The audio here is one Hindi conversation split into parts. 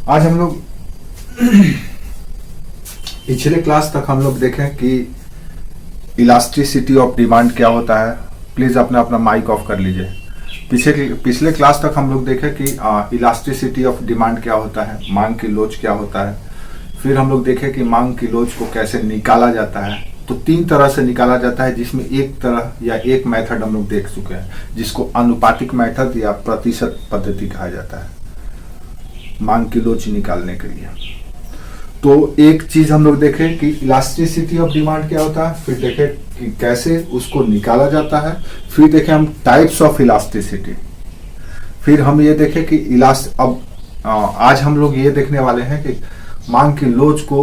आज हम लोग पिछले क्लास तक हम लोग देखें कि इलास्टिसिटी ऑफ डिमांड क्या होता है। प्लीज अपना अपना माइक ऑफ कर लीजिए। पिछले क्लास तक हम लोग देखें कि इलास्टिसिटी ऑफ डिमांड क्या होता है, मांग की लोच क्या होता है। फिर हम लोग देखें कि मांग की लोच को कैसे निकाला जाता है। तो 3 तरह से निकाला जाता है, जिसमें एक तरह या एक मेथड हम लोग देख चुके हैं, जिसको अनुपातिक मेथड या प्रतिशत पद्धति कहा जाता है मांग की लोच निकालने के लिए। तो एक चीज हम लोग देखें कि इलास्टिसिटी ऑफ डिमांड क्या होता है, फिर देखें कि कैसे उसको निकाला जाता है, फिर देखें हम टाइप्स ऑफ इलास्टिसिटी, फिर हम ये देखें कि आज हम लोग ये देखने वाले हैं कि मांग की लोच को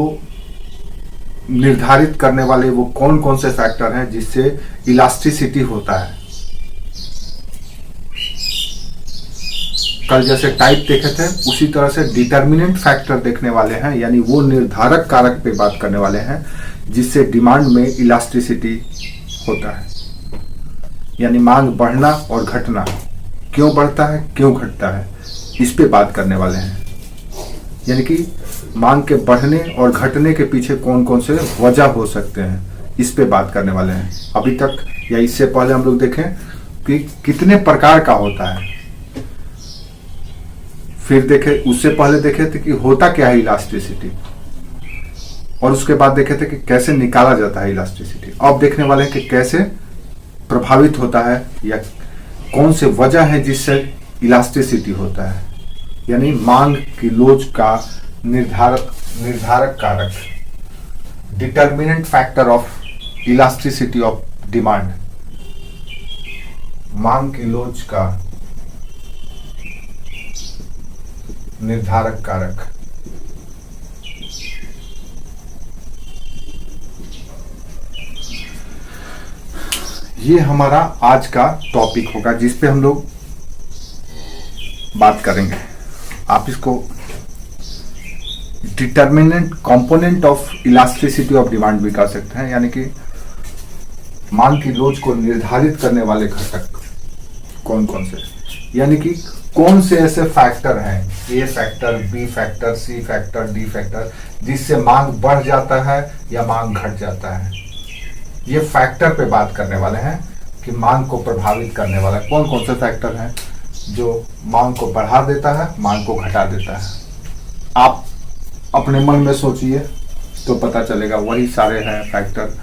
निर्धारित करने वाले वो कौन कौन से फैक्टर हैं जिससे इलास्टिसिटी होता है। कल जैसे टाइप देखे थे उसी तरह से डिटर्मिनेंट फैक्टर देखने वाले हैं, यानी वो निर्धारक कारक पे बात करने वाले हैं जिससे डिमांड में इलास्टिसिटी होता है। यानी मांग बढ़ना और घटना, क्यों बढ़ता है क्यों घटता है, इस पे बात करने वाले हैं। यानी कि मांग के बढ़ने और घटने के पीछे कौन कौन से वजह हो सकते हैं, इस पे बात करने वाले हैं। अभी तक या इससे पहले हम लोग देखें कि कितने प्रकार का होता है, फिर देखे उससे पहले देखे थे कि होता क्या है इलास्टिसिटी, और उसके बाद देखे थे कि कैसे निकाला जाता है इलास्टिसिटी। अब देखने वाले हैं कि कैसे प्रभावित होता है या कौन से वजह है जिससे इलास्टिसिटी होता है। यानी मांग की लोच का निर्धारक कारक, determinant factor of elasticity of demand, मांग की लोच का निर्धारक कारक। ये हमारा आज का टॉपिक होगा जिस पे हम लोग बात करेंगे। आप इसको determinant component of elasticity of demand भी कह सकते हैं, यानी कि मांग की लोच को निर्धारित करने वाले घटक कौन कौन से, यानी कि कौन से ऐसे फैक्टर हैं, A factor, B factor, C factor, D factor, जिससे मांग बढ़ जाता है या मांग घट जाता है। ये फैक्टर पे बात करने वाले हैं कि मांग को प्रभावित करने वाला कौन कौन से फैक्टर हैं जो मांग को बढ़ा देता है, मांग को घटा देता है। आप अपने मन में सोचिए तो पता चलेगा, वही सारे हैं फैक्टर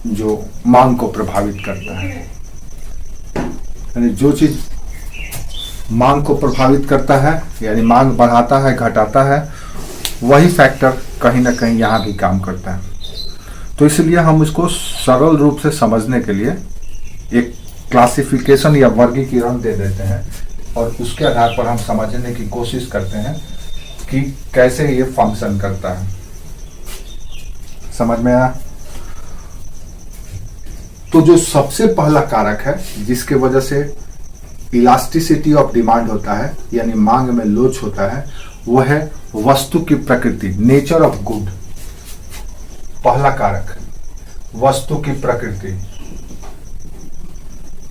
जो मांग को प्रभावित करता है। यानी जो चीज मांग को प्रभावित करता है, यानी मांग बढ़ाता है घटाता है, वही फैक्टर कहीं ना कहीं यहाँ भी काम करता है। तो इसलिए हम इसको सरल रूप से समझने के लिए एक क्लासिफिकेशन या वर्गीकरण दे देते हैं, और उसके आधार पर हम समझने की कोशिश करते हैं कि कैसे ये फंक्शन करता है। समझ में आया? तो जो सबसे पहला कारक है जिसके वजह से इलास्टिसिटी ऑफ डिमांड होता है, यानी मांग में लोच होता है, वो है वस्तु की प्रकृति, नेचर ऑफ गुड। पहला कारक वस्तु की प्रकृति,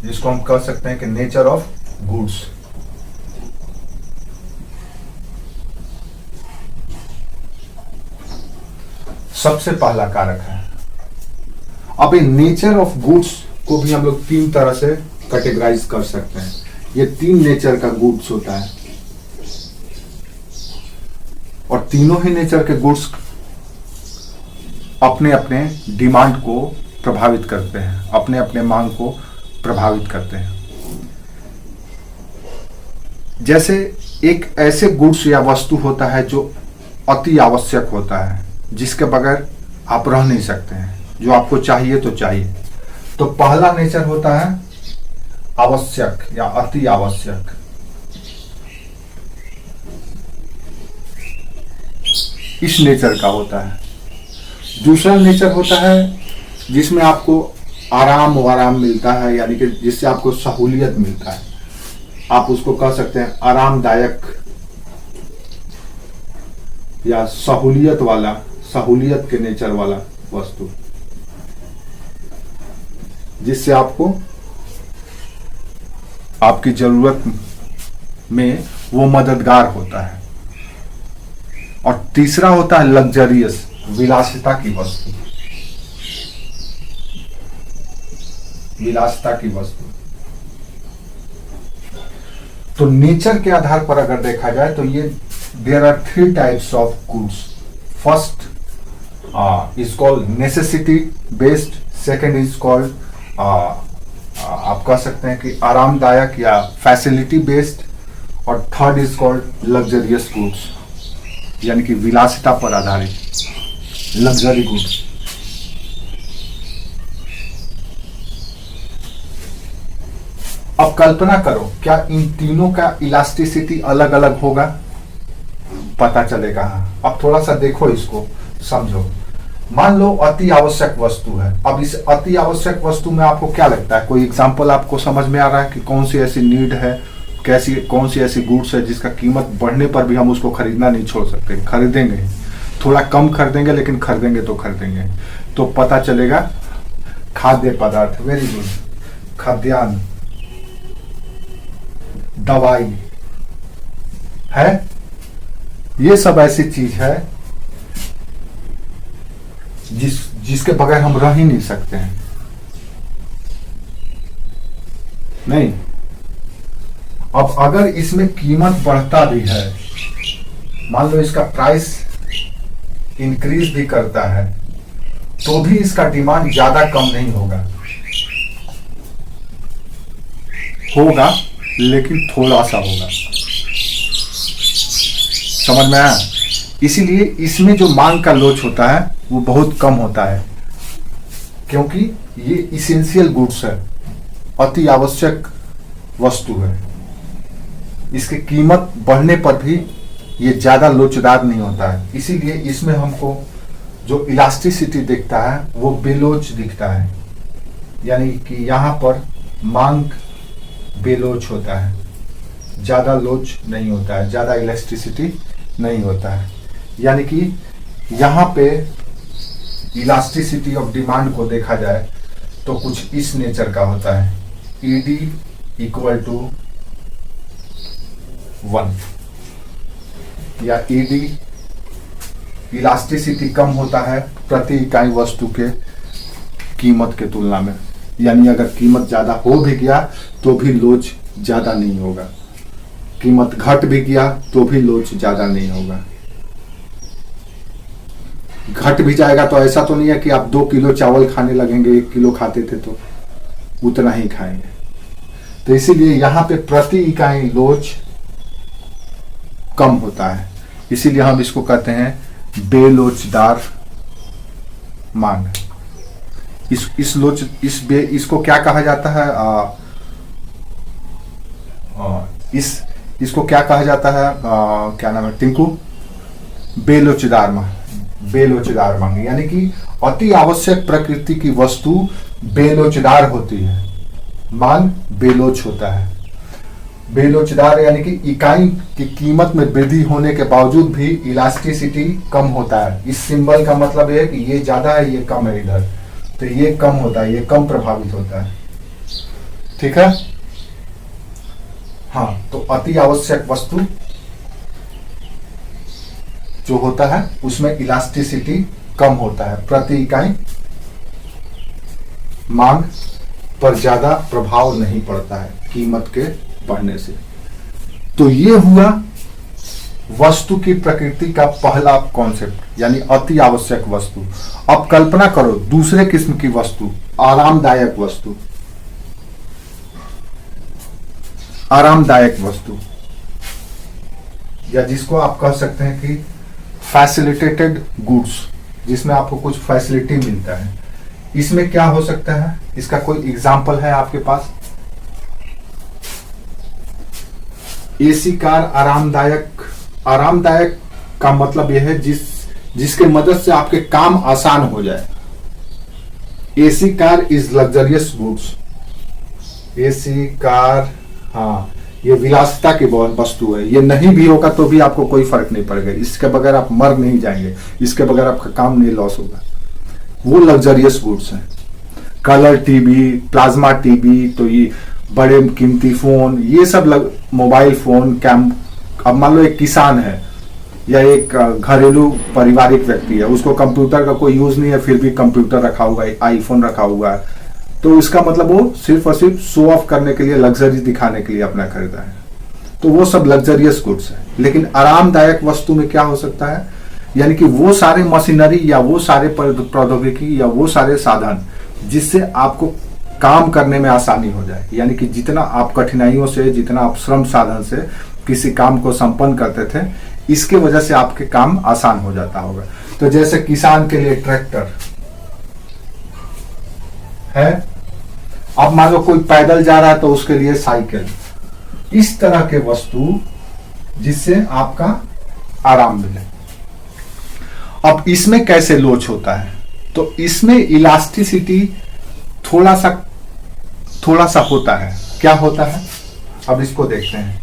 जिसको हम कह सकते हैं कि नेचर ऑफ गुड्स। सबसे पहला कारक है। अब इन नेचर ऑफ गुड्स को भी हम लोग 3 तरह से कैटेगराइज कर सकते हैं। ये 3 नेचर का गुड्स होता है, और तीनों ही नेचर के गुड्स अपने अपने डिमांड को प्रभावित करते हैं, अपने अपने मांग को प्रभावित करते हैं। जैसे एक ऐसे गुड्स या वस्तु होता है जो अति आवश्यक होता है, जिसके बगैर आप रह नहीं सकते हैं, जो आपको चाहिए तो चाहिए। तो पहला नेचर होता है आवश्यक या अति आवश्यक। इस नेचर का होता है। दूसरा नेचर होता है जिसमें आपको आराम मिलता है, यानी कि जिससे आपको सहूलियत मिलता है। आप उसको कह सकते हैं आरामदायक या सहूलियत वाला, सहूलियत के नेचर वाला वस्तु, जिससे आपको आपकी जरूरत में वो मददगार होता है। और तीसरा होता है लग्जरियस, विलासिता की वस्तु, विलासिता की वस्तु। तो नेचर के आधार पर अगर देखा जाए तो ये there are 3 types of goods. First is called necessity based, second is called आप कह सकते हैं कि आरामदायक या फैसिलिटी बेस्ड, और third is called luxurious goods, यानी कि विलासिता पर आधारित लग्जरी गुड्स। अब कल्पना करो, क्या इन तीनों का इलास्टिसिटी अलग अलग होगा? पता चलेगा। अब थोड़ा सा देखो, इसको समझो। मान लो अति आवश्यक वस्तु है। अब इस अति आवश्यक वस्तु में आपको क्या लगता है? कोई एग्जांपल आपको समझ में आ रहा है कि कौन सी ऐसी नीड है, कैसी कौन सी ऐसी गुड्स है जिसका कीमत बढ़ने पर भी हम उसको खरीदना नहीं छोड़ सकते? खरीदेंगे, थोड़ा कम खरीदेंगे, लेकिन खरीदेंगे तो खरीदेंगे। तो पता चलेगा खाद्य पदार्थ, वेरी गुड, खाद्यान्न, दवाई है, ये सब ऐसी चीज है जिसके बगैर हम रह ही नहीं सकते हैं। नहीं, अब अगर इसमें कीमत बढ़ता भी है, मान लो इसका प्राइस इंक्रीज भी करता है, तो भी इसका डिमांड ज्यादा कम नहीं होगा, होगा लेकिन थोड़ा सा होगा। समझ में आया? इसीलिए इसमें जो मांग का लोच होता है वो बहुत कम होता है, क्योंकि ये इसेंशियल गुड्स है, अति आवश्यक वस्तु है। इसकी कीमत बढ़ने पर भी ये ज्यादा लोचदार नहीं होता है। इसीलिए इसमें हमको जो इलास्टिसिटी दिखता है वो बेलोच दिखता है, यानी कि यहाँ पर मांग बेलोच होता है, ज्यादा लोच नहीं होता है, ज्यादा इलास्टिसिटी नहीं होता है। यानी कि यहाँ पे इलास्टिसिटी ऑफ डिमांड को देखा जाए तो कुछ इस नेचर का होता है, ED इक्वल टू 1, या ED इलास्टिसिटी कम होता है प्रति इकाई वस्तु के कीमत के तुलना में। यानी अगर कीमत ज्यादा हो भी गया तो भी लोच ज्यादा नहीं होगा, कीमत घट भी गया तो भी लोच ज्यादा नहीं होगा। घट भी जाएगा तो ऐसा तो नहीं है कि आप 2 किलो चावल खाने लगेंगे, 1 किलो खाते थे तो उतना ही खाएंगे। तो इसीलिए यहाँ पे प्रति इकाई लोच कम होता है, इसीलिए हम इसको कहते हैं बेलोचदार मांग। इसको क्या कहा जाता है? इसको क्या कहा जाता है? क्या नाम है टिंकू? बेलोचदार मांग। बेलोचदार मांग यानी कि अति आवश्यक प्रकृति की वस्तु बेलोचदार होती है, मांग बेलोच होता है। बेलोचदार यानी कि इकाई की कीमत में वृद्धि होने के बावजूद भी इलास्टिसिटी कम होता है। इस सिंबल का मतलब है कि ये ज्यादा है, ये कम है, इधर तो ये कम होता है, ये कम प्रभावित होता है। ठीक है? हाँ, तो अति आवश्यक वस्तु जो होता है उसमें इलास्टिसिटी कम होता है, प्रति इकाई मांग पर ज्यादा प्रभाव नहीं पड़ता है कीमत के बढ़ने से। तो ये हुआ वस्तु की प्रकृति का पहला कॉन्सेप्ट, यानी अति आवश्यक वस्तु। अब कल्पना करो दूसरे किस्म की वस्तु, आरामदायक वस्तु। आरामदायक वस्तु, या जिसको आप कह सकते हैं कि फैसिलिटेटेड गुड्स, जिसमें आपको कुछ फैसिलिटी मिलता है। इसमें क्या हो सकता है? इसका कोई एग्जाम्पल है आपके पास? एसी कार आरामदायक। आरामदायक का मतलब यह है जिसके मदद से आपके काम आसान हो जाए। AC car is luxurious goods. AC car, हाँ, ये विलासिता की वस्तु है। ये नहीं भी होगा तो भी आपको कोई फर्क नहीं पड़ेगा, इसके बगैर आप मर नहीं जाएंगे, इसके बगैर आपका काम नहीं लॉस होगा। वो लग्जरियस गुड्स हैं। कलर टीवी, प्लाज्मा टीवी, तो ये बड़े कीमती फोन, ये सब मोबाइल फोन, अब मान लो एक किसान है, या एक घरेलू पारिवारिक व्यक्ति है, उसको कंप्यूटर का कोई यूज नहीं है, फिर भी कंप्यूटर रखा हुआ है, आईफोन रखा हुआ है, तो इसका मतलब वो सिर्फ और सिर्फ शो ऑफ करने के लिए, लग्जरी दिखाने के लिए अपना खरीदा है। तो वो सब लग्जरियस गुड्स है। लेकिन आरामदायक वस्तु में क्या हो सकता है, यानी कि वो सारे मशीनरी या वो सारे प्रौद्योगिकी या वो सारे साधन जिससे आपको काम करने में आसानी हो जाए, यानी कि जितना आप कठिनाइयों से, जितना आप श्रम साधन से किसी काम को संपन्न करते थे, इसके वजह से आपके काम आसान हो जाता होगा। तो जैसे किसान के लिए ट्रैक्टर है, अब मान लो कोई पैदल जा रहा है तो उसके लिए साइकिल, इस तरह के वस्तु जिससे आपका आराम मिले। अब इसमें कैसे लोच होता है, तो इसमें इलास्टिसिटी थोड़ा सा होता है। क्या होता है, अब इसको देखते हैं।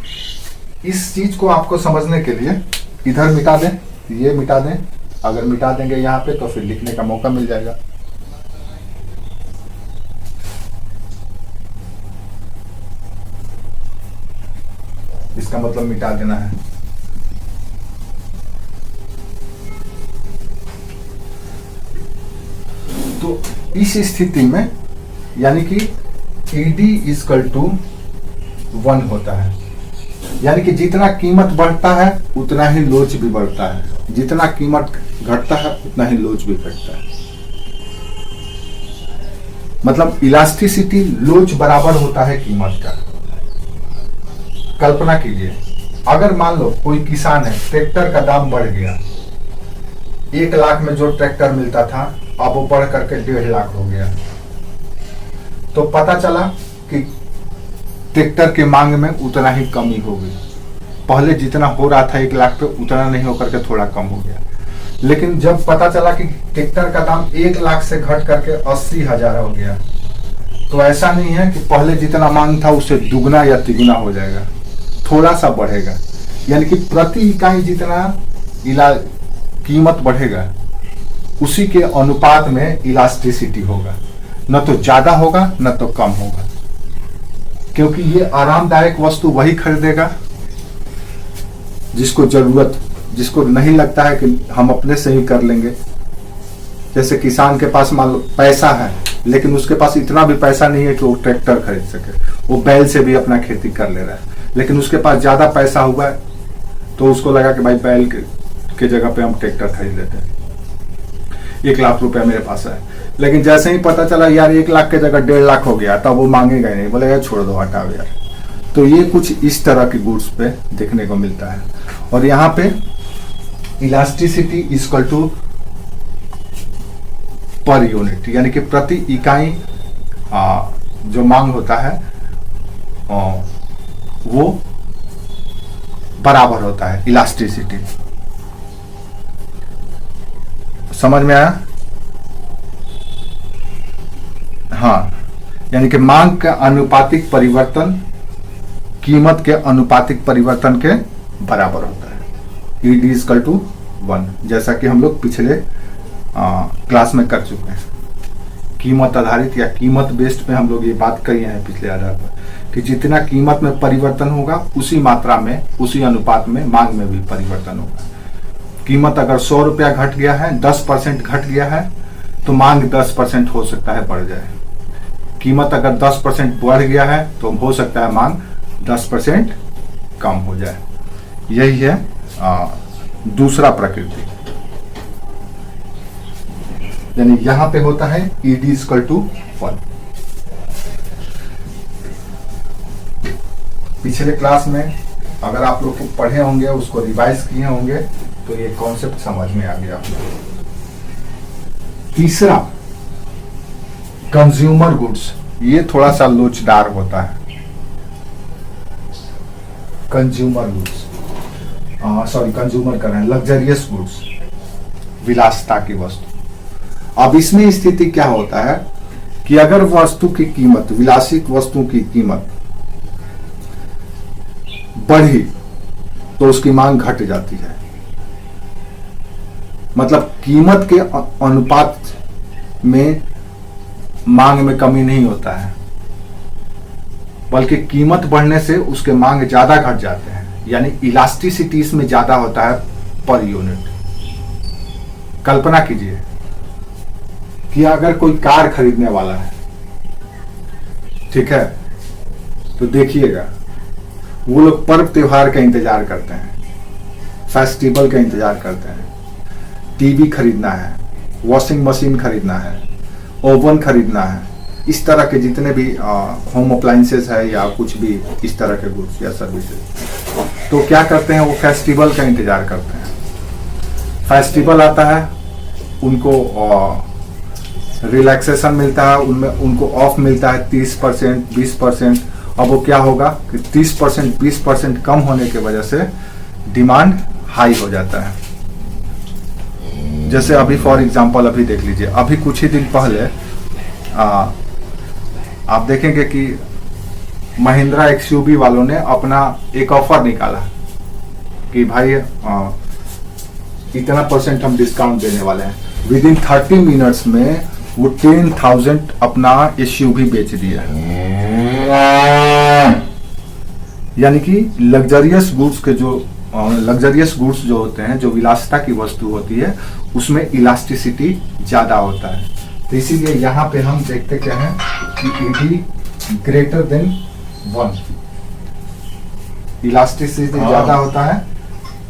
इस चीज को आपको समझने के लिए इधर मिटा दें, ये मिटा दें। अगर मिटा देंगे यहां पे तो फिर लिखने का मौका मिल जाएगा। इसका मतलब मिटा देना है। तो इस स्थिति में यानी कि ED = 1 होता है, यानी कि जितना कीमत बढ़ता है उतना ही लोच भी बढ़ता है, जितना कीमत घटता है उतना ही लोच भी घटता है। मतलब इलास्टिसिटी लोच बराबर होता है कीमत का। कल्पना कीजिए, अगर मान लो कोई किसान है, ट्रैक्टर का दाम बढ़ गया, 1 लाख में जो ट्रैक्टर मिलता था अब वो बढ़ करके 1.5 लाख हो गया, तो पता चला कि ट्रैक्टर के मांग में उतना ही कमी हो गई। पहले जितना हो रहा था 1 लाख पे, उतना नहीं होकर के थोड़ा कम हो गया। लेकिन जब पता चला कि ट्रैक्टर का दाम 1 लाख से घट करके 80,000 हो गया, तो ऐसा नहीं है कि पहले जितना मांग था उससे दुगना या तिगुना हो जाएगा, थोड़ा सा बढ़ेगा। यानी कि प्रति इकाई जितना कीमत बढ़ेगा उसी के अनुपात में इलास्टिसिटी होगा, न तो ज्यादा होगा न तो कम होगा। क्योंकि ये आरामदायक वस्तु वही खरीदेगा जिसको जरूरत, जिसको नहीं लगता है कि हम अपने से ही कर लेंगे। जैसे किसान के पास मान लो पैसा है, लेकिन उसके पास इतना भी पैसा नहीं है कि वो ट्रैक्टर खरीद सके, वो बैल से भी अपना खेती कर ले रहा है। लेकिन उसके पास ज्यादा पैसा हुआ है तो उसको लगा कि भाई बैल के जगह पे हम ट्रैक्टर खरीद लेते हैं, 1 लाख रुपया मेरे पास है। लेकिन जैसे ही पता चला यार 1 लाख के जगह 1.5 लाख हो गया, तब वो मांगेगा ही नहीं, बोलेगा छोड़ दो, हटाओ यार। तो ये कुछ इस तरह की गुड्स पे देखने को मिलता है। और यहाँ पे इलास्टिसिटी = पर यूनिट, यानी कि प्रति इकाई जो मांग होता है वो बराबर होता है इलास्टिसिटी। समझ में आया? हाँ, यानी कि मांग का अनुपातिक परिवर्तन कीमत के अनुपातिक परिवर्तन के बराबर होता है। ED = 1, जैसा कि हम लोग पिछले क्लास में कर चुके हैं। कीमत आधारित या कीमत बेस्ड पे हम लोग ये बात कही है पिछले आधार पर कि जितना कीमत में परिवर्तन होगा उसी मात्रा में, उसी अनुपात में मांग में भी परिवर्तन होगा। कीमत अगर 100 रुपया घट गया है, 10% घट गया है, तो मांग 10% हो सकता है बढ़ जाए। कीमत अगर 10% बढ़ गया है तो हो सकता है मांग 10% कम हो जाए। यही है दूसरा प्रकृति। यानी यहां पे होता है ED = 1। पिछले क्लास में अगर आप लोग पढ़े होंगे, उसको रिवाइज किए होंगे, तो ये कॉन्सेप्ट समझ में आ गया। तीसरा कंज्यूमर गुड्स, ये थोड़ा सा लोचदार होता है। कंज्यूमर गुड्स, कंज्यूमर कर रहे हैं, लग्जरियस गुड्स, विलासिता की वस्तु। अब इसमें स्थिति क्या होता है कि अगर वस्तु की कीमत, विलासित वस्तु की कीमत बढ़ी तो उसकी मांग घट जाती है। मतलब कीमत के अनुपात में मांग में कमी नहीं होता है, बल्कि कीमत बढ़ने से उसके मांग ज्यादा घट जाते हैं। यानी इलास्टिसिटी इसमें ज्यादा होता है पर यूनिट। कल्पना कीजिए कि अगर कोई कार खरीदने वाला है, ठीक है, तो देखिएगा वो लोग पर्व त्योहार का इंतजार करते हैं, फेस्टिवल का इंतजार करते हैं, टीवी खरीदना है, वॉशिंग मशीन खरीदना है, ओवन खरीदना है, इस तरह के जितने भी होम अप्लायंसेस है या कुछ भी इस तरह के गुड्स या सर्विसेज, तो क्या करते हैं, वो फेस्टिवल का इंतजार करते हैं। फेस्टिवल आता है, उनको रिलैक्सेशन मिलता है, उनमें उनको ऑफ मिलता है 30%, 20%। अब वो क्या होगा कि 30%, 20% कम होने की वजह से डिमांड हाई हो जाता है। जैसे अभी फॉर एग्जांपल अभी देख लीजिए, अभी कुछ ही दिन पहले आप देखेंगे कि महिंद्रा एक्सयूवी वालों ने अपना एक ऑफर निकाला कि भाई इतना % हम डिस्काउंट देने वाले हैं। विद इन 30 मिनट्स में वो 10,000 अपना एसयूवी बेच दिया। यानी कि लग्जरियस गुड्स जो होते हैं, जो विलासिता की वस्तु होती है, उसमें इलास्टिसिटी ज्यादा होता है। तो इसीलिए यहाँ पे हम देखते क्या है कि ईडी ग्रेटर देन 1, इलास्टिसिटी ज्यादा होता है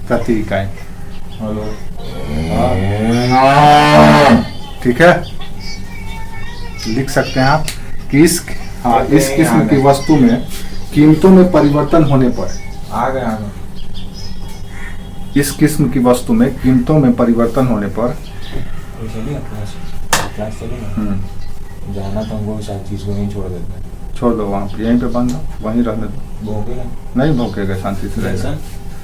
प्रति इकाई। हेलो, ठीक है, लिख सकते हैं आप कि इस किस्म की वस्तु में कीमतों में परिवर्तन होने पर, इस किस्म की वस्तु में कीमतों में परिवर्तन होने पर जाना तो हमको शायद चीज को नहीं छोड़ देते हैं। छोड़ दो, वहाँ पे यहीं पे बंद हो, वहीं रहने दो। भौंकेगा नहीं भौंकेगा, शांति से रहेगा।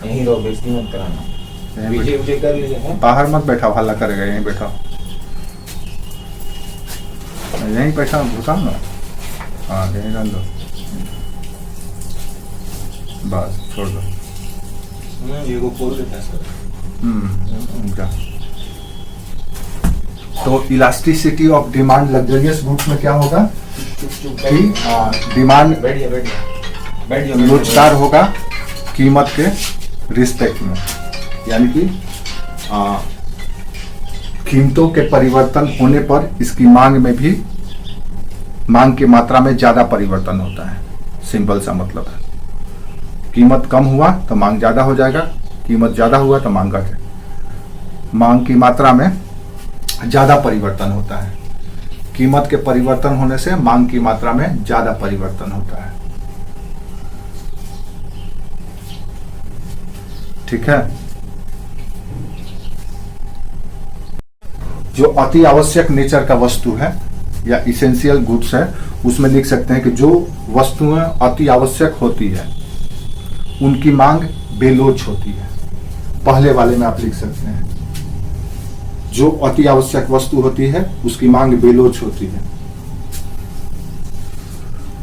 यहीं रहो, बेइज्जती मत कराना। विजय कर लीजिए, बाहर मत बैठाओ, हल्ला करेगा, यहीं बैठाओ, यहीं बैठा घुसाओ ना। हाँ, यहीं रहने दो, बस छोड़ दो। ये को खोल देता है। तो elasticity of demand luxurious goods में क्या होगा कि डिमांड लोचदार होगा कीमत के रिस्पेक्ट में। यानी कि कीमतों के परिवर्तन होने पर इसकी मांग की मात्रा में ज्यादा परिवर्तन होता है। सिंपल सा मतलब है, कीमत कम हुआ तो मांग ज्यादा हो जाएगा, कीमत ज्यादा हुआ तो मांग घटे। मांग की मात्रा में ज्यादा परिवर्तन होता है, कीमत के परिवर्तन होने से मांग की मात्रा में ज्यादा परिवर्तन होता है। ठीक है, जो अति आवश्यक नेचर का वस्तु है या इसेंशियल गुड्स है, उसमें लिख सकते हैं कि जो वस्तुएं अति आवश्यक होती है उनकी मांग बेलोच होती है। पहले वाले में आप लिख सकते हैं जो अति आवश्यक वस्तु होती है उसकी मांग बेलोच होती है।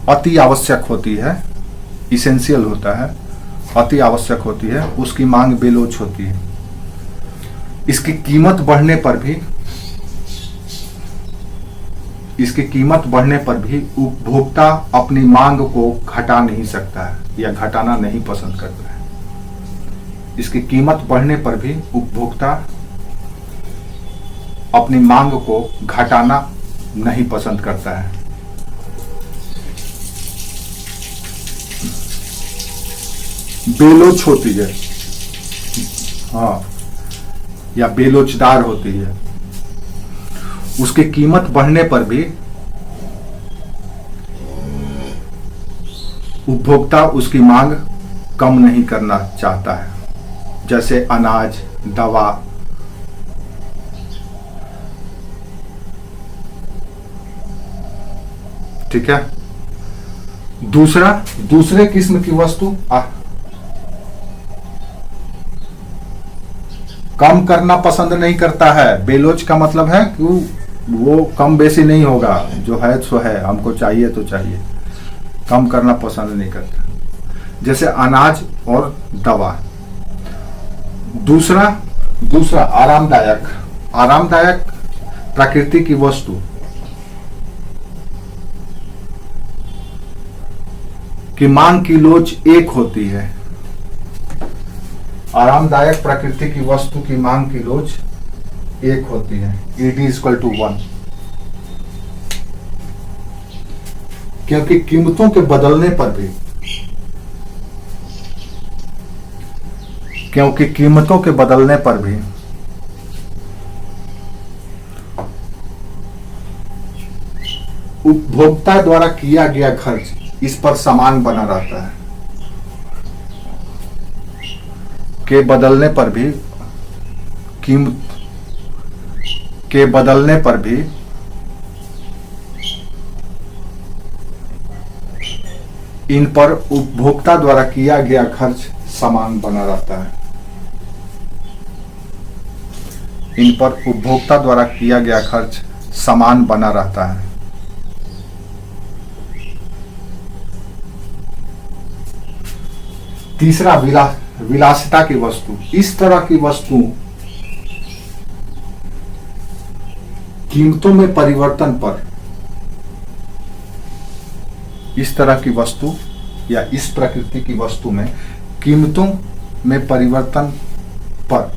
अति आवश्यक होती है, इसेंशियल होता है, अति आवश्यक होती है, उसकी मांग बेलोच होती है। इसकी कीमत बढ़ने पर भी उपभोक्ता अपनी मांग को घटा नहीं सकता है या घटाना नहीं पसंद करता है। इसकी कीमत बढ़ने पर भी उपभोक्ता अपनी मांग को घटाना नहीं पसंद करता है। बेलोच होती है, हाँ, या बेलोचदार होती है। उसकी कीमत बढ़ने पर भी उपभोक्ता उसकी मांग कम नहीं करना चाहता है, जैसे अनाज, दवा। ठीक है, दूसरे किस्म की वस्तु कम करना पसंद नहीं करता है। बेलोच का मतलब है कि वो कम बेसी नहीं होगा, जो है सो है, हमको चाहिए तो चाहिए, कम करना पसंद नहीं करता, जैसे अनाज और दवा। दूसरा आरामदायक प्रकृति की वस्तु की मांग की लोच एक होती है। आरामदायक प्रकृति की वस्तु की मांग की लोच 1 होती है, ED = 1। क्योंकि कीमतों के बदलने पर भी उपभोक्ता द्वारा किया गया खर्च इस पर समान बना रहता है। के बदलने पर भी कीमत के बदलने पर भी इन पर उपभोक्ता द्वारा किया गया खर्च समान बना रहता है। इन पर उपभोक्ता द्वारा किया गया खर्च समान बना रहता है। तीसरा, विलासिता की वस्तु। इस तरह की वस्तु कीमतों में परिवर्तन पर, इस तरह की वस्तु या इस प्रकृति की वस्तु में कीमतों में परिवर्तन पर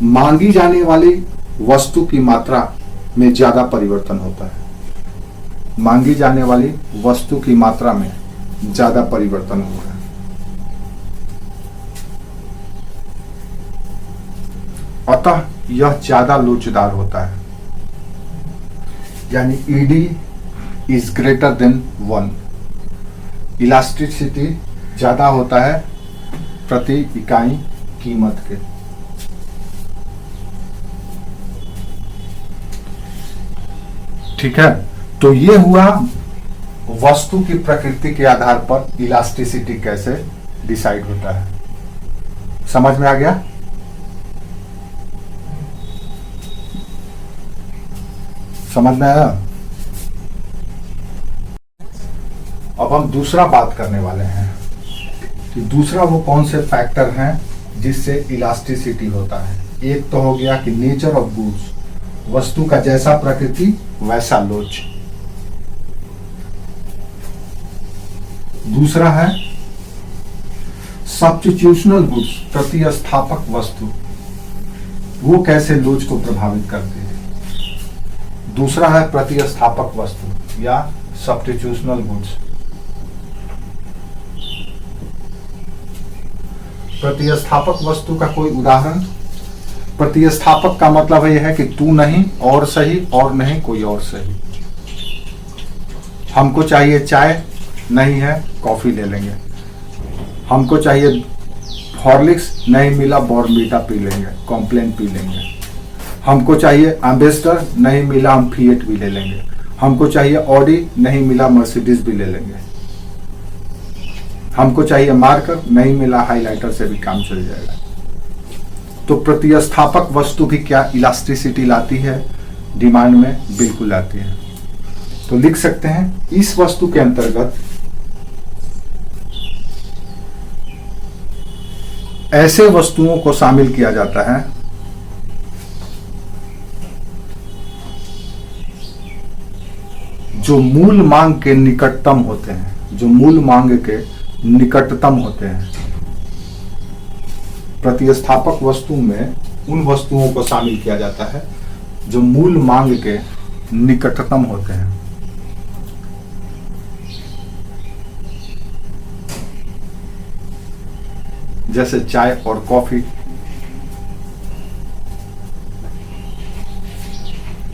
मांगी जाने वाली वस्तु की मात्रा में ज्यादा परिवर्तन होता है। मांगी जाने वाली वस्तु की मात्रा में ज्यादा परिवर्तन होता है। अतः यह ज्यादा लोचदार होता है, यानी ED > 1। इलास्टिसिटी ज्यादा होता है प्रति इकाई कीमत के। ठीक है, तो ये हुआ वस्तु की प्रकृति के आधार पर इलास्टिसिटी कैसे डिसाइड होता है। समझ में आ गया? समझ में आया? अब हम दूसरा बात करने वाले हैं कि दूसरा वो कौन से फैक्टर हैं जिससे इलास्टिसिटी होता है। एक तो हो गया कि नेचर ऑफ गुड्स, वस्तु का जैसा प्रकृति वैसा लोच। दूसरा है सब्स्टिट्यूशनल गुड्स, प्रतिस्थापक वस्तु, वो कैसे लोच को प्रभावित करती है। दूसरा है प्रतिस्थापक वस्तु या सब्स्टिट्यूशनल गुड्स। प्रतिस्थापक वस्तु का कोई उदाहरण। प्रतिस्थापक का मतलब यह है कि तू नहीं और सही, और नहीं कोई और सही। हमको चाहिए चाय, नहीं है कॉफी ले लेंगे। हमको चाहिए हॉर्लिक्स, नहीं मिला बॉर्नवीटा पी लेंगे, कॉम्प्लेन पी लेंगे। हमको चाहिए एम्बेसडर, नहीं मिला हम फिएट भी ले लेंगे। हमको चाहिए ऑडी, नहीं मिला मर्सिडीज भी ले लेंगे। हमको चाहिए मार्कर, नहीं मिला हाइलाइटर से भी काम चल जाएगा। तो प्रतिस्थापक वस्तु भी क्या इलास्टिसिटी लाती है डिमांड में? बिल्कुल लाती है। तो लिख सकते हैं इस वस्तु के अंतर्गत ऐसे वस्तुओं को शामिल किया जाता है जो मूल मांग के निकटतम होते हैं, जो मूल मांग के निकटतम होते हैं। प्रतिस्थापक वस्तु में उन वस्तुओं को शामिल किया जाता है जो मूल मांग के निकटतम होते हैं। जैसे चाय और कॉफी,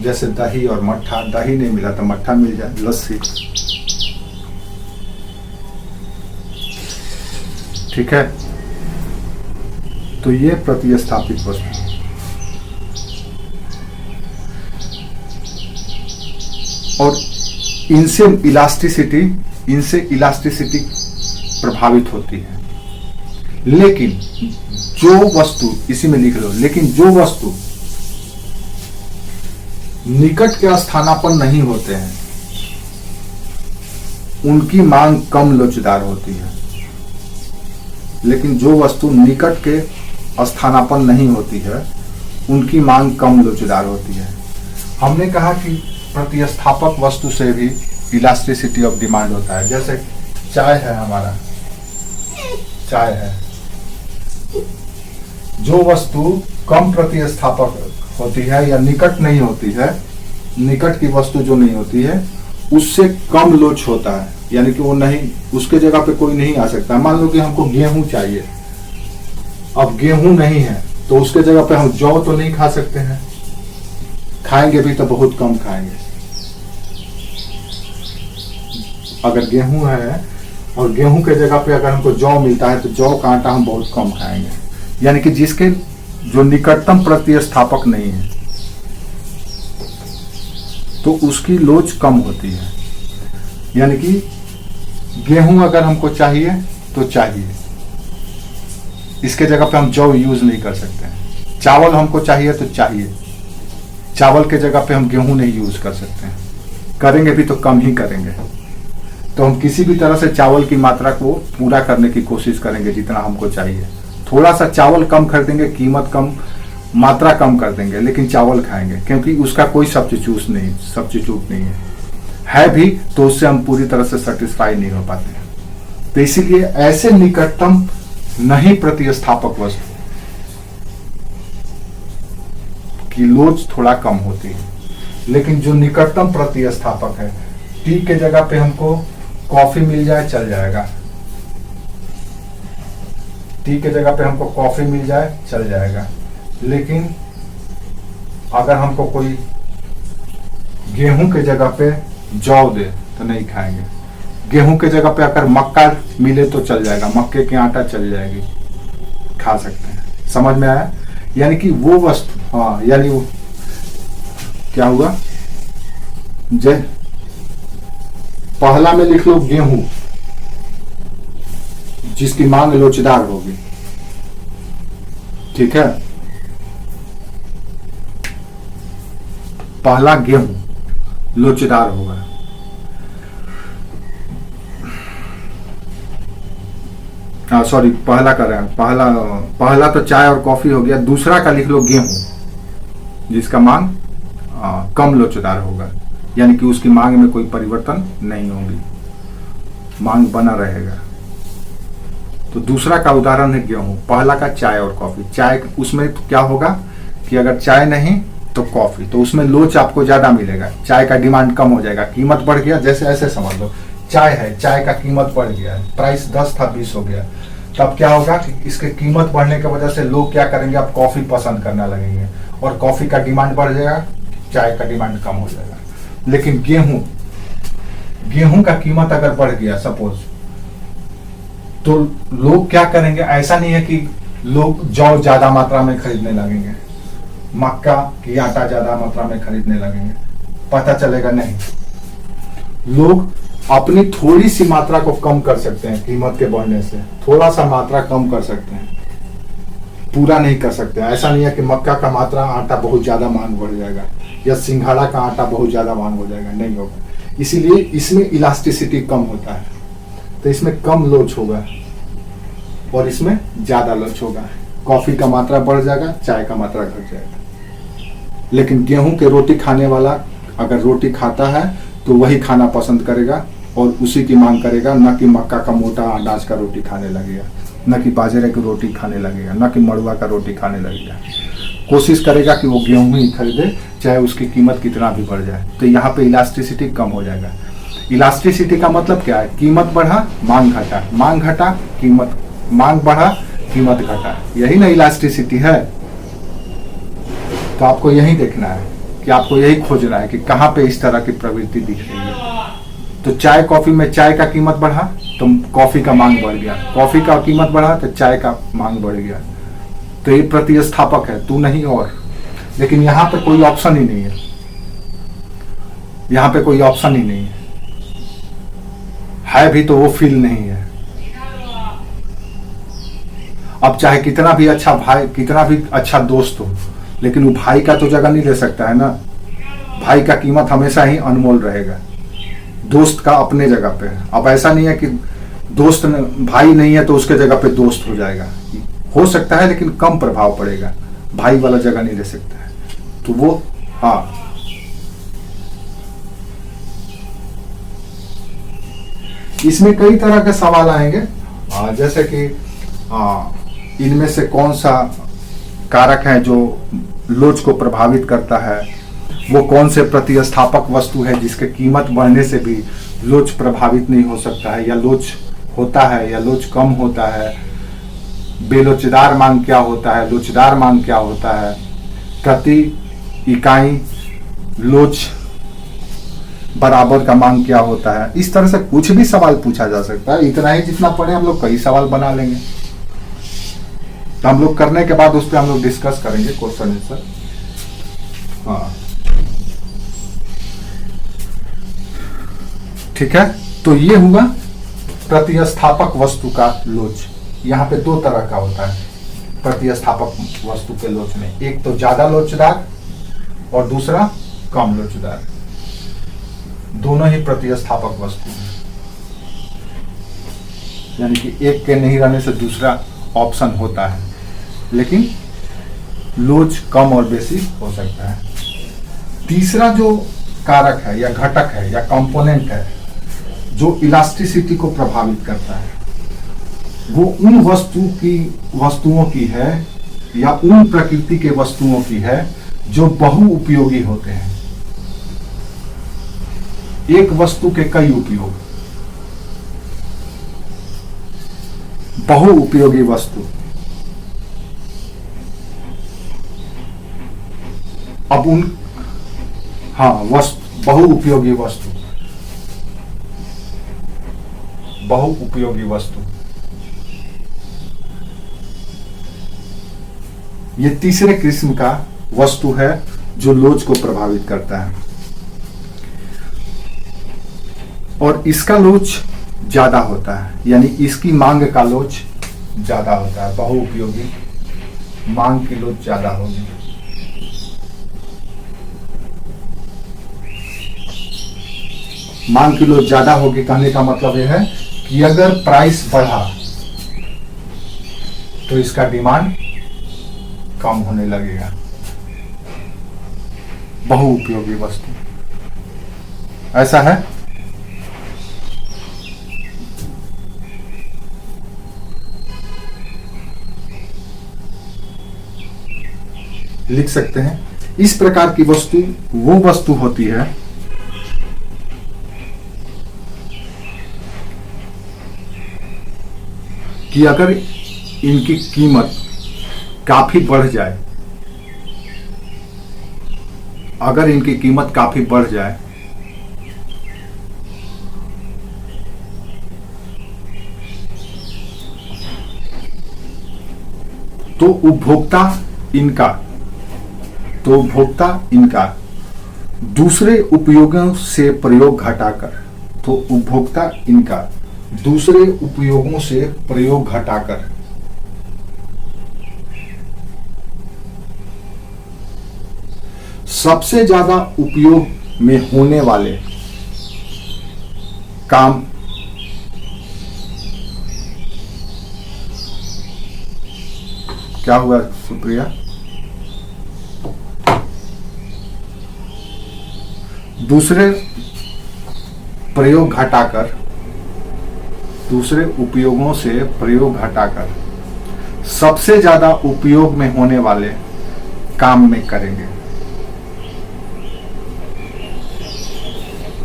जैसे दही और मट्ठा। दही नहीं मिला तो मट्ठा मिल जाए, लस्सी। ठीक है, तो ये प्रतिस्थापित वस्तु। और इनसे इलास्टिसिटी प्रभावित होती है। लेकिन जो वस्तु, इसी में लिख लो, लेकिन जो वस्तु निकट के स्थानापन्न नहीं होते हैं उनकी मांग कम लोचदार होती है। लेकिन जो वस्तु निकट के स्थानापन्न नहीं होती है उनकी मांग कम लोचदार होती है। हमने कहा कि प्रतिस्थापक वस्तु से भी इलास्टिसिटी ऑफ डिमांड होता है। जैसे चाय है हमारा, चाय है। जो वस्तु कम प्रतिस्थापक होती है या निकट नहीं होती है, निकट की वस्तु जो नहीं होती है उससे कम लोच होता है, यानी कि वो नहीं, उसके जगह पे कोई नहीं आ सकता। मान लो कि हमको गेहूं चाहिए, अब गेहूं नहीं है तो उसके जगह पे हम जौ तो नहीं खा सकते हैं, खाएंगे भी तो बहुत कम खाएंगे। अगर गेहूं है और गेहूं के जगह पे अगर हमको जौ मिलता है तो जौ का आटा हम बहुत कम खाएंगे, यानी कि जिसके जो निकटतम प्रतिस्थापक नहीं है तो उसकी लोच कम होती है। यानी कि गेहूं अगर हमको चाहिए तो चाहिए, इसके जगह पे हम जौ यूज नहीं कर सकते हैं। चावल हमको चाहिए तो चाहिए, चावल के जगह पे हम गेहूं नहीं यूज कर सकते हैं, करेंगे भी तो कम ही करेंगे। तो हम किसी भी तरह से चावल की मात्रा को पूरा करने की कोशिश करेंगे जितना हमको चाहिए। थोड़ा सा चावल कम खरीदेंगे, कीमत कम, मात्रा कम कर देंगे, लेकिन चावल खाएंगे क्योंकि उसका कोई सब्स्टिट्यूट नहीं है भी तो उससे हम पूरी तरह से सेटिस्फाई नहीं हो पाते हैं। तो इसीलिए ऐसे निकटतम नहीं प्रतिस्थापक वस्तु की लोच थोड़ा कम होती है, लेकिन जो निकटतम प्रतिस्थापक है, टी के जगह पे हमको कॉफी मिल जाए चल जाएगा, टी के जगह पे हमको कॉफी मिल जाए चल जाएगा, लेकिन अगर हमको कोई गेहूं के जगह पे जौ दे तो नहीं खाएंगे। गेहूं के जगह पे अगर मक्का मिले तो चल जाएगा, मक्के की आटा चल जाएगी, खा सकते हैं। समझ में आया? यानी कि वो वस्तु, हाँ, यानी वो क्या हुआ, जय पहला में लिख लो गेहूं, जिसकी मांग लोचदार होगी, ठीक है। पहला गेहूं लोचदार होगा, हाँ सॉरी, पहला कर रहे हैं, पहला तो चाय और कॉफी हो गया। दूसरा का लिख लो गेहूं, जिसका मांग कम लोचदार होगा, यानी कि उसकी मांग में कोई परिवर्तन नहीं होगी, मांग बना रहेगा। तो दूसरा का उदाहरण है गेहूं, पहला का चाय और कॉफी। चाय उसमें क्या होगा कि अगर चाय नहीं तो कॉफी, तो उसमें लोच आपको ज्यादा मिलेगा, चाय का डिमांड कम हो जाएगा, कीमत बढ़ गया। जैसे ऐसे समझ लो, चाय है, चाय का कीमत बढ़ गया, प्राइस 10 था 20 हो गया, तब क्या होगा कि इसके कीमत बढ़ने की वजह से लोग क्या करेंगे, अब कॉफी पसंद करने लगेंगे और कॉफी का डिमांड बढ़ जाएगा, चाय का डिमांड कम हो जाएगा। लेकिन गेहूं का कीमत अगर बढ़ गया सपोज, तो लोग क्या करेंगे, ऐसा नहीं है कि लोग जौ ज्यादा मात्रा में खरीदने लगेंगे, मक्का की आटा ज्यादा मात्रा में खरीदने लगेंगे, पता चलेगा नहीं। लोग अपनी थोड़ी सी मात्रा को कम कर सकते हैं, कीमत के बढ़ने से थोड़ा सा मात्रा कम कर सकते हैं, पूरा नहीं कर सकते। ऐसा नहीं है कि मक्का का मात्रा आटा बहुत ज्यादा मांग बढ़ जाएगा या सिंघाड़ा का आटा बहुत ज्यादा मांग हो जाएगा, नहीं होगा। इसीलिए इसमें इलास्टिसिटी कम होता है, तो इसमें कम लोच होगा और इसमें ज्यादा लोच होगा। कॉफी का मात्रा बढ़ जाएगा, चाय का मात्रा घट जाएगा। लेकिन गेहूं के रोटी खाने वाला अगर रोटी खाता है तो वही खाना पसंद करेगा और उसी की मांग करेगा, न कि मक्का का मोटा अनाज का रोटी खाने लगेगा, न कि बाजरे की रोटी खाने लगेगा, न कि मड़ुआ का रोटी खाने लगेगा। कोशिश करेगा कि वो गेहूं ही खरीदे, चाहे उसकी कीमत कितना भी बढ़ जाए। तो यहाँ पे इलास्टिसिटी कम हो जाएगा। इलास्टिसिटी का मतलब क्या है, कीमत बढ़ा मांग घटा, मांग घटा कीमत, मांग बढ़ा कीमत घटा, यही ना इलास्टिसिटी है। तो आपको यही देखना है कि आपको यही खोजना है कि कहाँ पे इस तरह की प्रवृत्ति दिख रही है। तो चाय कॉफी में चाय का कीमत बढ़ा तो कॉफी का मांग बढ़ गया, कॉफी का कीमत बढ़ा तो चाय का मांग बढ़ गया। तो ये प्रतिस्थापक है, तू नहीं और। लेकिन यहाँ पे कोई ऑप्शन ही नहीं है, यहाँ पे कोई ऑप्शन ही नहीं है भी तो वो फील नहीं है। अब चाहे कितना भी अच्छा भाई, कितना भी अच्छा दोस्त हो, लेकिन वो भाई का तो जगह नहीं ले सकता है ना। भाई का कीमत हमेशा ही अनमोल रहेगा, दोस्त का अपने जगह पे है। अब ऐसा नहीं है कि दोस्त भाई नहीं है तो उसके जगह पे दोस्त हो जाएगा, हो सकता है लेकिन कम प्रभाव पड़ेगा, भाई वाला जगह नहीं ले सकता है। तो वो हाँ, इसमें कई तरह के सवाल आएंगे, जैसे कि इनमें से कौन सा कारक है जो लोच को प्रभावित करता है, वो कौन से प्रतिस्थापक वस्तु है जिसके कीमत बढ़ने से भी लोच प्रभावित नहीं हो सकता है, या लोच होता है या लोच कम होता है, बेलोचदार मांग क्या होता है, लोचदार मांग क्या होता है, प्रति इकाई लोच बराबर का मांग क्या होता है। इस तरह से कुछ भी सवाल पूछा जा सकता है। इतना ही जितना पढ़े हम लोग कई सवाल बना लेंगे, तो हम लोग करने के बाद उस पर हम लोग डिस्कस करेंगे क्वेश्चन आंसर। हाँ ठीक है, तो ये हुआ प्रतिस्थापक वस्तु का लोच। यहाँ पे दो तरह का होता है प्रतिस्थापक वस्तु के लोच में, एक तो ज्यादा लोचदार और दूसरा कम लोचदार। दोनों ही प्रतिस्थापक वस्तु हैं, यानी कि एक के नहीं रहने से दूसरा ऑप्शन होता है, लेकिन लोच कम और बेसी हो सकता है। तीसरा जो कारक है या घटक है या कंपोनेंट है जो इलास्टिसिटी को प्रभावित करता है, वो उन वस्तुओं की है या उन प्रकृति के वस्तुओं की है जो बहुउपयोगी होते हैं। एक वस्तु के कई उपयोग, बहुउपयोगी वस्तु। अब उन बहुउपयोगी वस्तु, बहुउपयोगी वस्तु, ये तीसरे किस्म का वस्तु है जो लोच को प्रभावित करता है, और इसका लोच ज्यादा होता है, यानी इसकी मांग का लोच ज्यादा होता है। बहुउपयोगी मांग की लोच ज्यादा होगी। मांग की लोच ज्यादा होगी कहने का मतलब यह है कि अगर प्राइस बढ़ा तो इसका डिमांड कम होने लगेगा। बहुउपयोगी वस्तु ऐसा है। लिख सकते हैं, इस प्रकार की वस्तु वो वस्तु होती है कि अगर इनकी कीमत काफी बढ़ जाए, अगर इनकी कीमत काफी बढ़ जाए तो उपभोक्ता इनका दूसरे उपयोगों से प्रयोग घटाकर, तो उपभोक्ता इनका दूसरे उपयोगों से प्रयोग घटाकर सबसे ज्यादा उपयोग में होने वाले काम क्या हुआ सुप्रिया? दूसरे प्रयोग घटाकर, दूसरे उपयोगों से प्रयोग घटाकर सबसे ज्यादा उपयोग में होने वाले काम में करेंगे।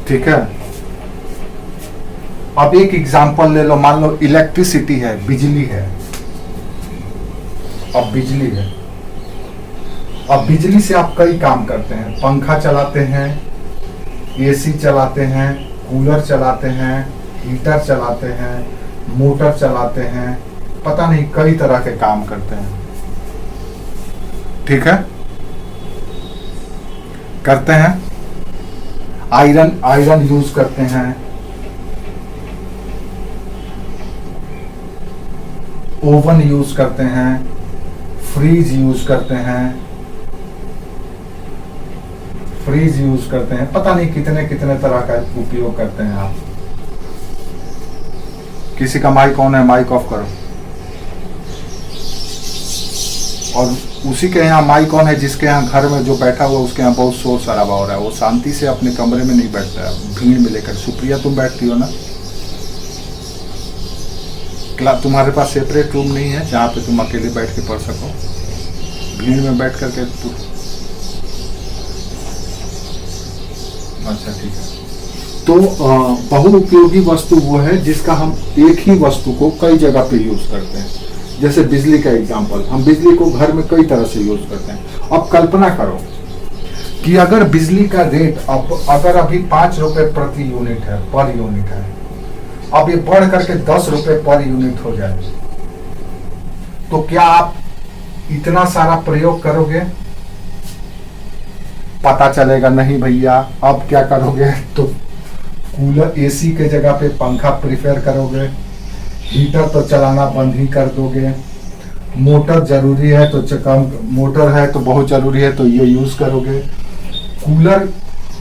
ठीक है, अब एक एग्जांपल ले लो। मान लो इलेक्ट्रिसिटी है, बिजली है। अब बिजली है, अब बिजली से आप कई काम करते हैं। पंखा चलाते हैं, एसी चलाते हैं, कूलर चलाते हैं, हीटर चलाते हैं, मोटर चलाते हैं, पता नहीं कई तरह के काम करते हैं। ठीक है, करते हैं। आयरन यूज करते हैं, ओवन यूज करते हैं, फ्रीज यूज करते हैं, पता नहीं कितने कितने तरह का उपयोग करते हैं आप। किसी का माइक ऑन है, माइक ऑफ करो। और उसी के यहाँ माइक ऑन है जिसके यहाँ घर में जो बैठा हुआ उसके यहाँ बहुत शोर शराबा हो रहा है, वो शांति से अपने कमरे में नहीं बैठता है, भीड़ में लेकर। सुप्रिया तुम बैठती हो ना? तुम्हारे पास सेपरेट रूम नहीं है जहाँ पे तुम अकेले बैठ के पढ़ सको, भीड़ में बैठ करके? अच्छा ठीक है। तो बहुउपयोगी वस्तु वो है जिसका हम एक ही वस्तु को कई जगह पे यूज करते हैं। जैसे बिजली का एग्जांपल, हम बिजली को घर में कई तरह से यूज करते हैं। अब कल्पना करो कि अगर बिजली का रेट अगर अभी 5 रुपए प्रति यूनिट है, पर यूनिट है, अब ये बढ़ करके 10 रुपए पर यूनिट हो जाए, तो क्या आप इतना सारा प्रयोग करोगे? पता चलेगा नहीं भैया। अब क्या करोगे? तो कूलर, एसी के जगह पे पंखा प्रिफेर करोगे, हीटर तो चलाना बंद ही कर दोगे, मोटर जरूरी है तो कम, मोटर है तो बहुत जरूरी है तो ये यूज करोगे, कूलर,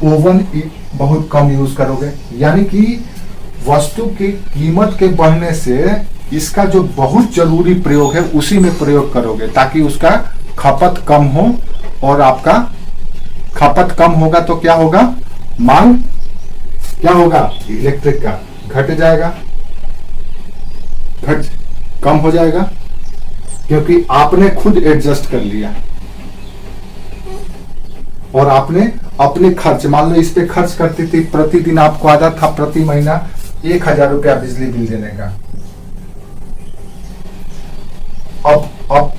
ओवन बहुत कम यूज करोगे। यानी कि वस्तु की कीमत के बढ़ने से इसका जो बहुत जरूरी प्रयोग है उसी में प्रयोग करोगे, ताकि उसका खपत कम हो। और आपका खपत कम होगा तो क्या होगा? मांग क्या होगा? इलेक्ट्रिक का घट जाएगा, कम हो जाएगा, क्योंकि आपने खुद एडजस्ट कर लिया और आपने अपने खर्च, मान लो इस पे खर्च करती थी, प्रतिदिन आपको आदत था प्रति महीना 1000 रुपया बिजली बिल देने का। अब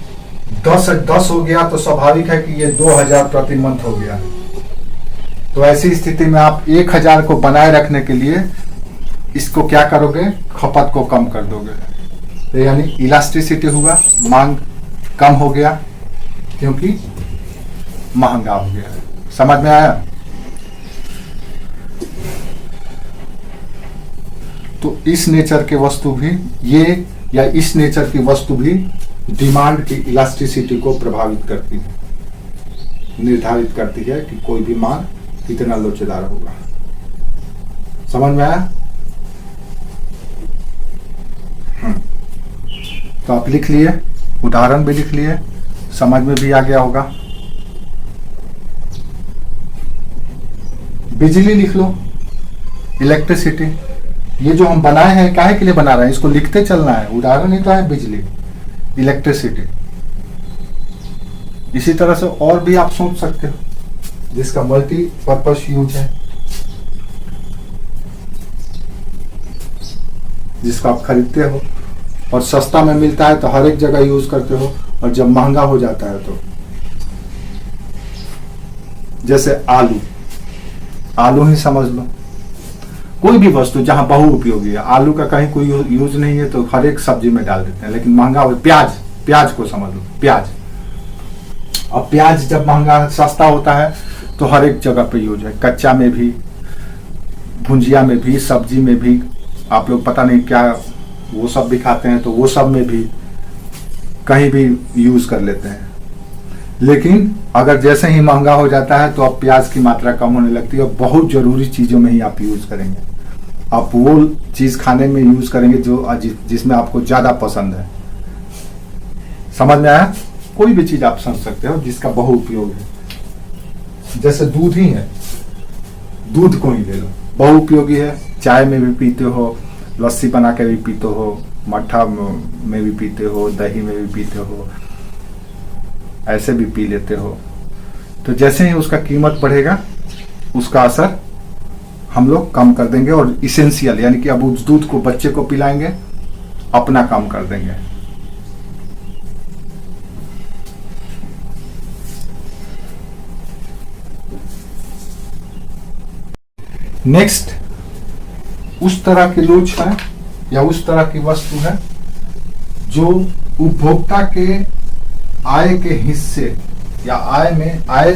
10 हो गया तो स्वाभाविक है कि ये 2000 प्रति मंथ हो गया। तो ऐसी स्थिति में आप 1000 को बनाए रखने के लिए इसको क्या करोगे? खपत को कम कर दोगे। तो यानी इलास्टिसिटी हुआ, मांग कम हो गया क्योंकि महंगा हो गया। समझ में आया? तो इस नेचर के वस्तु भी ये, या इस नेचर की वस्तु भी डिमांड की इलास्टिसिटी को प्रभावित करती है, निर्धारित करती है कि कोई भी मांग कितना लोचेदार होगा। समझ में आया? तो आप लिख लिए, उदाहरण भी लिख लिए, समझ में भी आ गया होगा। बिजली लिख लो, इलेक्ट्रिसिटी। ये जो हम बनाए हैं काहे के लिए बना रहे हैं, इसको लिखते चलना है। उदाहरण ही तो है बिजली, इलेक्ट्रिसिटी। इसी तरह से और भी आप सोच सकते हो जिसका मल्टी पर्पस यूज है, जिसका आप खरीदते हो और सस्ता में मिलता है तो हर एक जगह यूज करते हो, और जब महंगा हो जाता है तो, जैसे आलू ही समझ लो, कोई भी वस्तु जहां बहुउपयोगी है। आलू का कहीं कोई यूज नहीं है तो हर एक सब्जी में डाल देते हैं, लेकिन महंगा हो। प्याज को समझ लो, प्याज। अब प्याज जब महंगा सस्ता होता है तो हर एक जगह पे यूज है, कच्चा में भी, भुंजिया में भी, सब्जी में भी। आप लोग पता नहीं क्या वो सब भी खाते हैं, तो वो सब में भी कहीं भी यूज कर लेते हैं। लेकिन अगर जैसे ही महंगा हो जाता है तो अब प्याज की मात्रा कम होने लगती है और बहुत जरूरी चीजों में ही आप यूज करेंगे। आप वो चीज खाने में यूज करेंगे जो जिसमें आपको ज्यादा पसंद है। समझ में आया? कोई भी चीज आप समझ सकते हो जिसका बहुउपयोग है। जैसे दूध ही है, दूध को ही ले लो, बहुउपयोगी है। चाय में भी पीते हो, लस्सी बना के भी पीते हो, मट्ठा में भी पीते हो, दही में भी पीते हो, ऐसे भी पी लेते हो। तो जैसे ही उसका कीमत बढ़ेगा उसका असर हम लोग कम कर देंगे, और इसेंशियल यानी कि अब उस दूध को बच्चे को पिलाएंगे, अपना काम कर देंगे। नेक्स्ट, उस तरह की लोच है या उस तरह की वस्तु है जो उपभोक्ता के आय के हिस्से या आय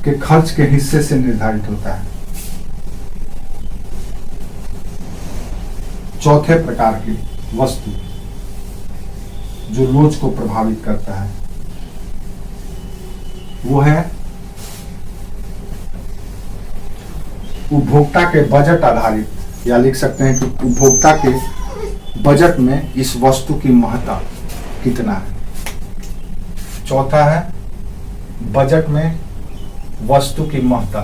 के खर्च के हिस्से से निर्धारित होता है। चौथे प्रकार की वस्तु जो लोच को प्रभावित करता है वो है उपभोक्ता के बजट आधारित, या लिख सकते हैं कि उपभोक्ता के बजट में इस वस्तु की महत्ता कितना है। चौथा है बजट में वस्तु की महत्ता,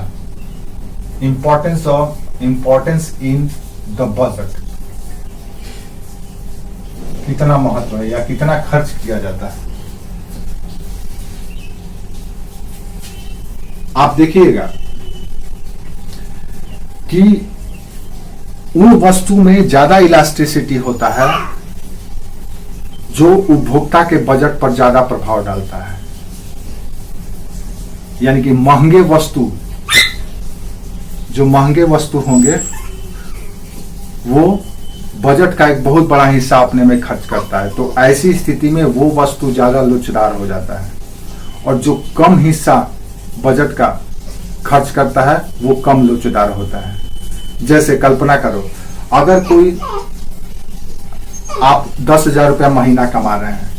इंपॉर्टेंस इन द बजट। कितना महत्व है या कितना खर्च किया जाता है। आप देखिएगा कि उन वस्तु में ज्यादा इलास्टिसिटी होता है जो उपभोक्ता के बजट पर ज्यादा प्रभाव डालता है। यानी कि जो महंगे वस्तु होंगे वो बजट का एक बहुत बड़ा हिस्सा अपने में खर्च करता है, तो ऐसी स्थिति में वो वस्तु ज्यादा लोचदार हो जाता है, और जो कम हिस्सा बजट का खर्च करता है वो कम लोचदार होता है। जैसे कल्पना करो, अगर कोई आप 10,000 रुपया महीना कमा रहे हैं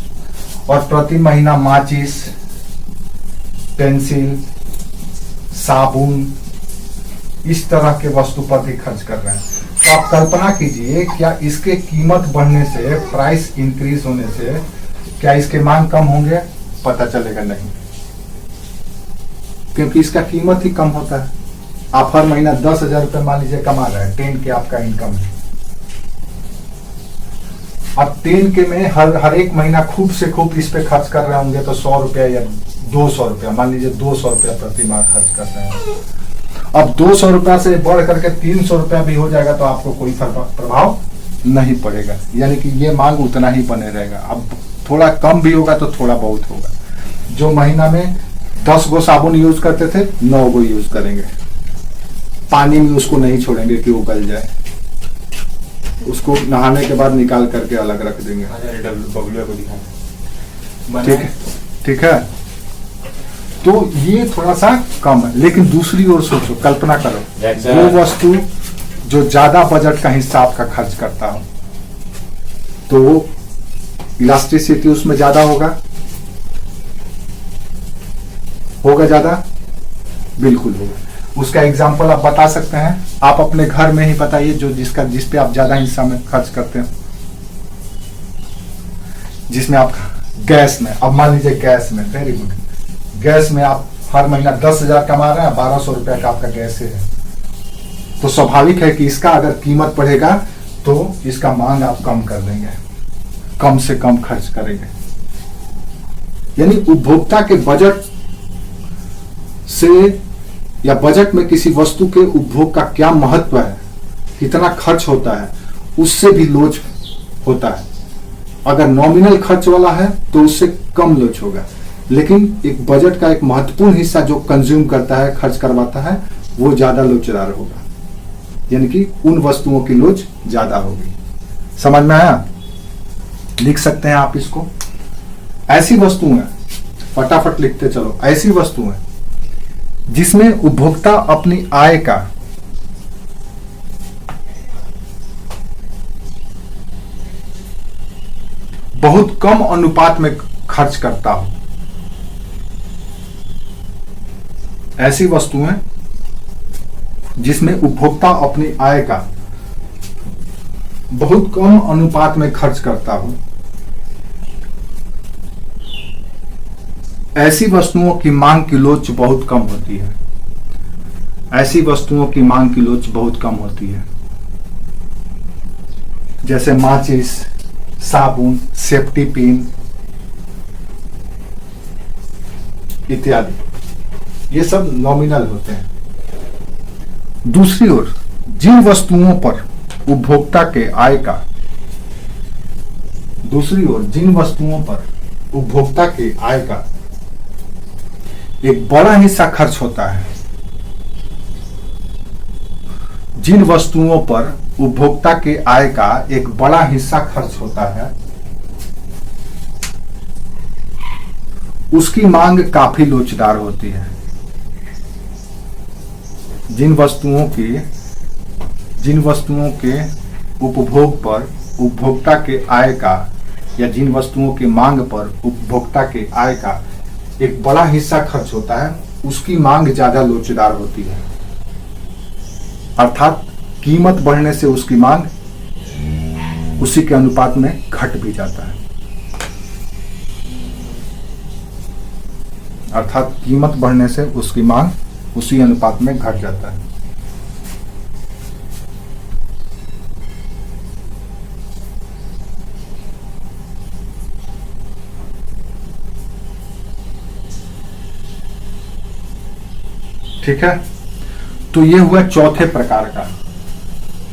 और प्रति महीना माचिस, पेंसिल, साबुन, इस तरह के वस्तु पर भी खर्च कर रहे हैं, तो आप कल्पना कीजिए क्या इसके कीमत बढ़ने से, प्राइस इंक्रीज होने से क्या इसके मांग कम होंगे? पता चलेगा नहीं, क्योंकि इसका कीमत ही कम होता है। आप हर महीना 10,000 रुपये मान लीजिए कमा रहे हैं, 10K आपका इनकम है। अब 10K में हर एक महीना खूब से खूब इस पे खर्च कर रहे होंगे तो 100 रुपया या 200 रुपया, मान लीजिए 200 रुपया प्रति माह खर्च कर रहे हैं। अब 200 रुपया से बढ़ करके 300 रुपया भी हो जाएगा तो आपको कोई प्रभाव नहीं पड़ेगा, यानी कि ये मांग उतना ही बने रहेगा। अब थोड़ा कम भी होगा तो थोड़ा बहुत होगा। जो महीना में 10 गो साबुन यूज करते थे 9 गो यूज करेंगे, पानी में उसको नहीं छोड़ेंगे कि वो गल जाए, उसको नहाने के बाद निकाल करके अलग रख देंगे। ठीक है, ठीक है। तो ये थोड़ा सा कम है, लेकिन दूसरी ओर सोचो, कल्पना करो वो वस्तु जो ज्यादा बजट का हिस्सा आपका खर्च करता हो, तो इलास्टिसिटी उसमें ज्यादा होगा ज्यादा, बिल्कुल होगा। उसका एग्जाम्पल आप बता सकते हैं, आप अपने घर में ही बताइए जिस पे आप ज्यादा हिस्सा में खर्च करते हैं, जिसमें आप गैस में, अब मान लीजिए गैस में, वेरी गुड, गैस में आप हर महीना 10,000 कमा रहे हैं, 1200 रुपया का आपका गैस है, तो स्वाभाविक है कि इसका अगर कीमत बढ़ेगा तो इसका मांग आप कम कर देंगे, कम से कम खर्च करेंगे। यानी उपभोक्ता के बजट से या बजट में किसी वस्तु के उपभोग का क्या महत्व है, कितना खर्च होता है, उससे भी लोच होता है। अगर नॉमिनल खर्च वाला है तो उससे कम लोच होगा, लेकिन एक बजट का एक महत्वपूर्ण हिस्सा जो कंज्यूम करता है, खर्च करवाता है, वो ज्यादा लोचदार होगा, यानी कि उन वस्तुओं की लोच ज्यादा होगी। समझ में आया? लिख सकते हैं आप इसको। ऐसी वस्तुएं, फटाफट लिखते चलो, ऐसी वस्तुएं जिसमें उपभोक्ता अपनी आय का बहुत कम अनुपात में खर्च करता हो, ऐसी वस्तुएं जिसमें उपभोक्ता अपनी आय का बहुत कम अनुपात में खर्च करता हो, ऐसी वस्तुओं की मांग की लोच बहुत कम होती है। ऐसी वस्तुओं की मांग की लोच बहुत कम होती है, जैसे माचिस, साबुन, सेफ्टी पिन इत्यादि, ये सब नॉमिनल होते हैं। दूसरी ओर जिन वस्तुओं पर उपभोक्ता के आय का एक बड़ा हिस्सा खर्च होता है, जिन वस्तुओं पर उपभोक्ता के आय का एक बड़ा हिस्सा खर्च होता है, उसकी मांग काफी लोचदार होती है। जिन वस्तुओं के उपभोग पर उपभोक्ता के आय का, या जिन वस्तुओं की मांग पर उपभोक्ता के आय का एक बड़ा हिस्सा खर्च होता है, उसकी मांग ज्यादा लोचदार होती है। अर्थात कीमत बढ़ने से उसकी मांग उसी के अनुपात में घट भी जाता है। अर्थात कीमत बढ़ने से उसकी मांग उसी अनुपात में घट जाता है। ठीक है, तो ये हुआ चौथे प्रकार का।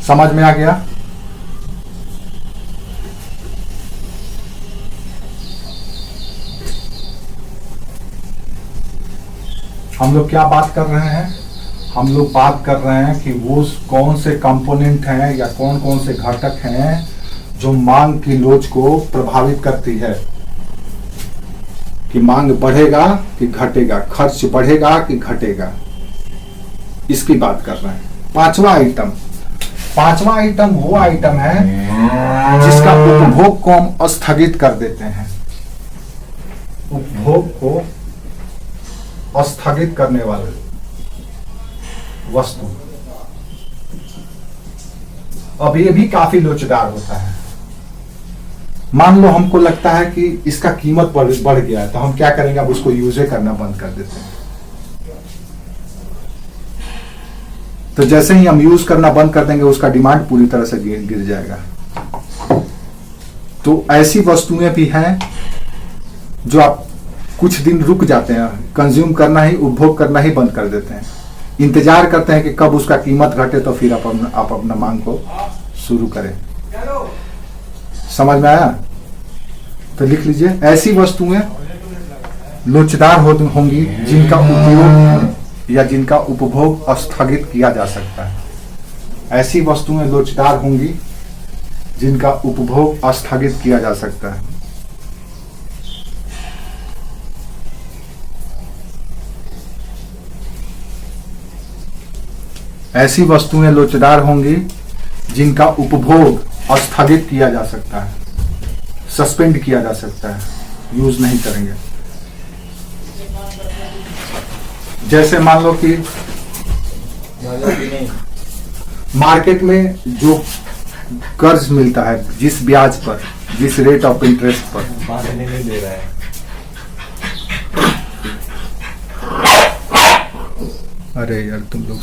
समझ में आ गया? हम लोग क्या बात कर रहे हैं? हम लोग बात कर रहे हैं कि वो कौन से कंपोनेंट हैं या कौन कौन से घटक हैं जो मांग की लोच को प्रभावित करती है, कि मांग बढ़ेगा कि घटेगा, खर्च बढ़ेगा कि घटेगा, इसकी बात कर रहे हैं। पांचवा आइटम वो आइटम है जिसका उपभोग को हम स्थगित कर देते हैं। उपभोग को स्थगित करने वाले वस्तु। अब ये भी काफी लोचदार होता है। मान लो हमको लगता है कि इसका कीमत बढ़ गया है, तो हम क्या करेंगे? अब उसको यूज करना बंद कर देते हैं। तो जैसे ही हम यूज करना बंद कर देंगे, उसका डिमांड पूरी तरह से गिर जाएगा। तो ऐसी वस्तुएं भी हैं जो आप कुछ दिन रुक जाते हैं, कंज्यूम करना ही, उपभोग करना ही बंद कर देते हैं, इंतजार करते हैं कि कब उसका कीमत घटे तो फिर आप अपना मांग को शुरू करें। समझ में आया? तो लिख लीजिए, ऐसी वस्तुएं लोचदार होंगी जिनका उपयोग या जिनका उपभोग स्थगित किया जा सकता है। ऐसी वस्तुएं लोचदार होंगी जिनका उपभोग स्थगित किया जा सकता है। ऐसी वस्तुएं लोचदार होंगी जिनका उपभोग स्थगित किया जा सकता है, सस्पेंड किया जा सकता है, यूज नहीं करेंगे। जैसे मान लो कि मार्केट में जो कर्ज मिलता है, जिस ब्याज पर, जिस रेट ऑफ इंटरेस्ट पर, बांधने नहीं दे रहा है। अरे यार तुम लोग